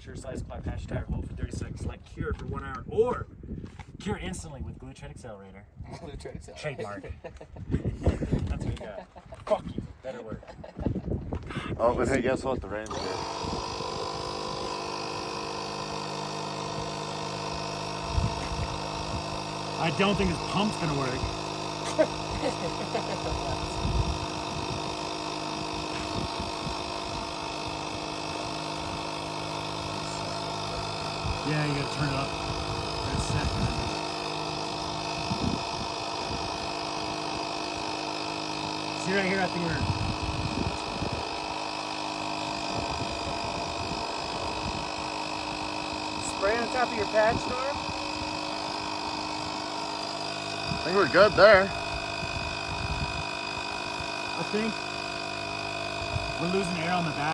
puncture, slice, apply patch, tire, hold for 30 seconds, let cure for 1 hour, or cure instantly with Glue Tread Accelerator. Glue Tread Accelerator. Trademark. That's what we got. Fuck you. Better work. Oh, but hey, guess what? The rain's here. I don't think this pump's gonna work. Yeah, you gotta turn it up for a second. See right here at the urn. Spray on top of your patch, Norm? I think we're good there. I think we're losing air on the back.